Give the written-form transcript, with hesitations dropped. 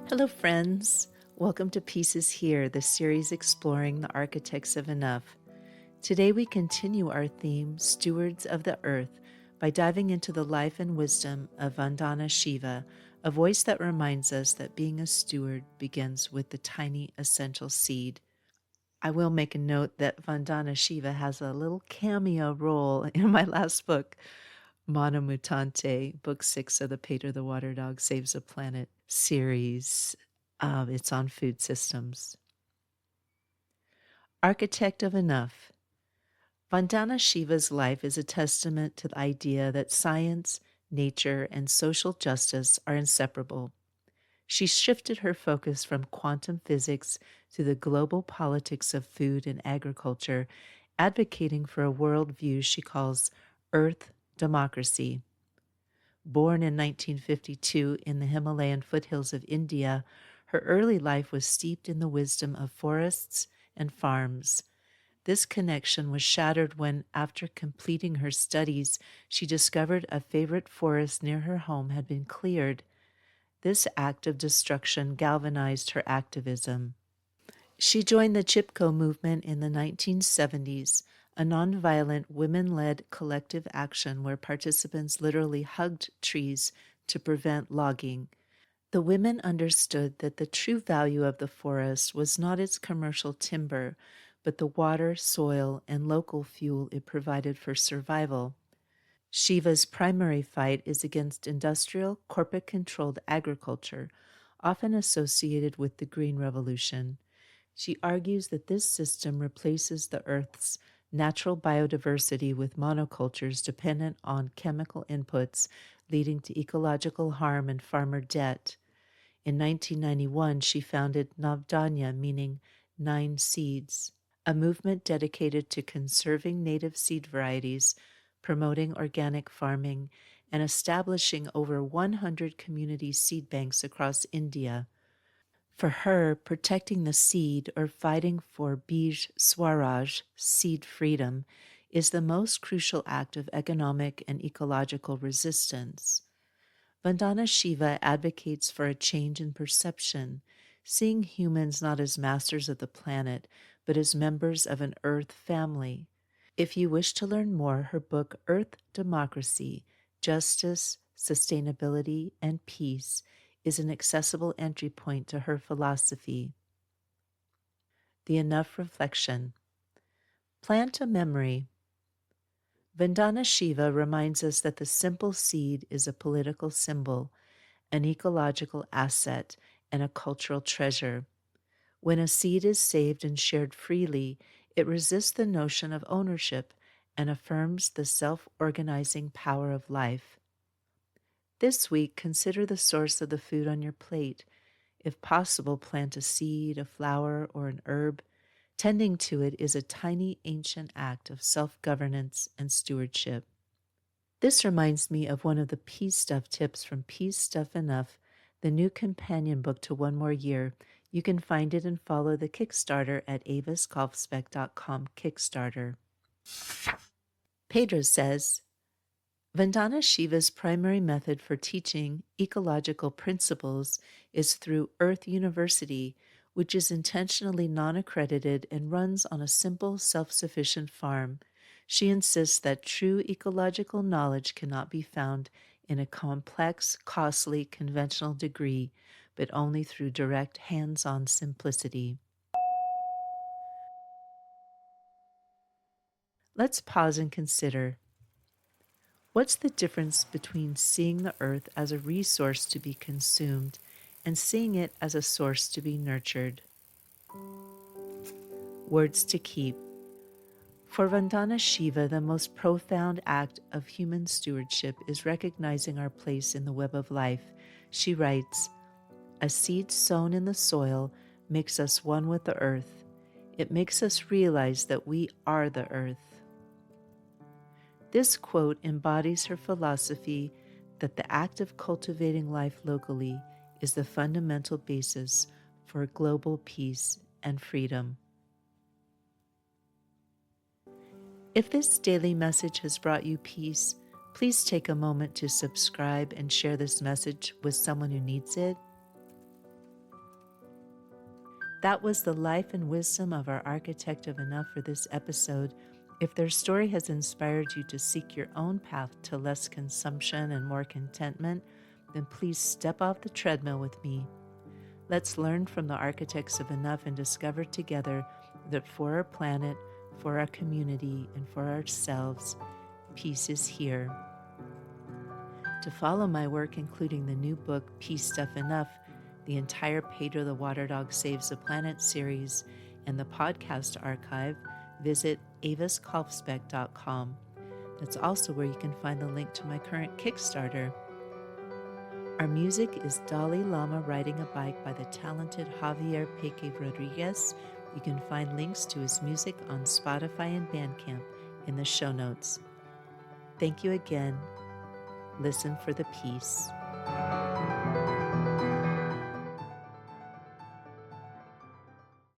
Hello, friends. Welcome to Pieces Here, the series exploring the architects of enough. Today we continue our theme, Stewards of the Earth, by diving into the life and wisdom of Vandana Shiva, a voice that reminds us that being a steward begins with the tiny essential seed. I will make a note that Vandana Shiva has a little cameo role in my last book, Mana Mutante, Book 6 of the Peter the Water Dog Saves a Planet series. It's on food systems. Architect of Enough. Vandana Shiva's life is a testament to the idea that science, nature, and social justice are inseparable. She shifted her focus from quantum physics to the global politics of food and agriculture, advocating for a worldview she calls Earth Democracy. Born in 1952 in the Himalayan foothills of India, her early life was steeped in the wisdom of forests and farms. This connection was shattered when, after completing her studies, she discovered a favorite forest near her home had been cleared. This act of destruction galvanized her activism. She joined the Chipko movement in the 1970s, a nonviolent, women-led collective action where participants literally hugged trees to prevent logging. The women understood that the true value of the forest was not its commercial timber, but the water, soil, and local fuel it provided for survival. Shiva's primary fight is against industrial, corporate-controlled agriculture, often associated with the Green Revolution. She argues that this system replaces the Earth's natural biodiversity with monocultures dependent on chemical inputs, leading to ecological harm and farmer debt. In 1991, she founded Navdanya, meaning 9 seeds, a movement dedicated to conserving native seed varieties, promoting organic farming, and establishing over 100 community seed banks across India. For her, protecting the seed or fighting for Bij Swaraj, seed freedom, is the most crucial act of economic and ecological resistance. Vandana Shiva advocates for a change in perception, seeing humans not as masters of the planet, but as members of an Earth family. If you wish to learn more, her book Earth Democracy, Justice, Sustainability, and Peace is an accessible entry point to her philosophy. The Enough Reflection. Plant a memory. Vandana Shiva reminds us that the simple seed is a political symbol, an ecological asset, and a cultural treasure. When a seed is saved and shared freely, it resists the notion of ownership and affirms the self-organizing power of life. This week, consider the source of the food on your plate. If possible, plant a seed, a flower, or an herb. Tending to it is a tiny ancient act of self-governance and stewardship. This reminds me of one of the Peace Stuff tips from Peace Stuff Enough, the new companion book to One More Year. You can find it and follow the Kickstarter at avasgolfspec.com Kickstarter. Pedro says, Vandana Shiva's primary method for teaching ecological principles is through Earth University, which is intentionally non-accredited and runs on a simple, self-sufficient farm. She insists that true ecological knowledge cannot be found in a complex, costly, conventional degree, but only through direct, hands-on simplicity. Let's pause and consider. What's the difference between seeing the earth as a resource to be consumed and seeing it as a source to be nurtured? Words to keep. For Vandana Shiva, the most profound act of human stewardship is recognizing our place in the web of life. She writes, "A seed sown in the soil makes us one with the earth. It makes us realize that we are the earth." This quote embodies her philosophy that the act of cultivating life locally is the fundamental basis for global peace and freedom. If this daily message has brought you peace, please take a moment to subscribe and share this message with someone who needs it. That was the life and wisdom of our architect of enough for this episode. If their story has inspired you to seek your own path to less consumption and more contentment, then please step off the treadmill with me. Let's learn from the architects of enough and discover together that for our planet, for our community, and for ourselves, peace is here. To follow my work, including the new book, Peace Stuff Enough, the entire Pedro the Water Dog Saves the Planet series, and the podcast archive, visit avaskalfsbeck.com. That's also where you can find the link to my current Kickstarter. Our music is Dalai Lama Riding a Bike by the talented Javier Peque Rodriguez. You can find links to his music on Spotify and Bandcamp in the show notes. Thank you again. Listen for the peace.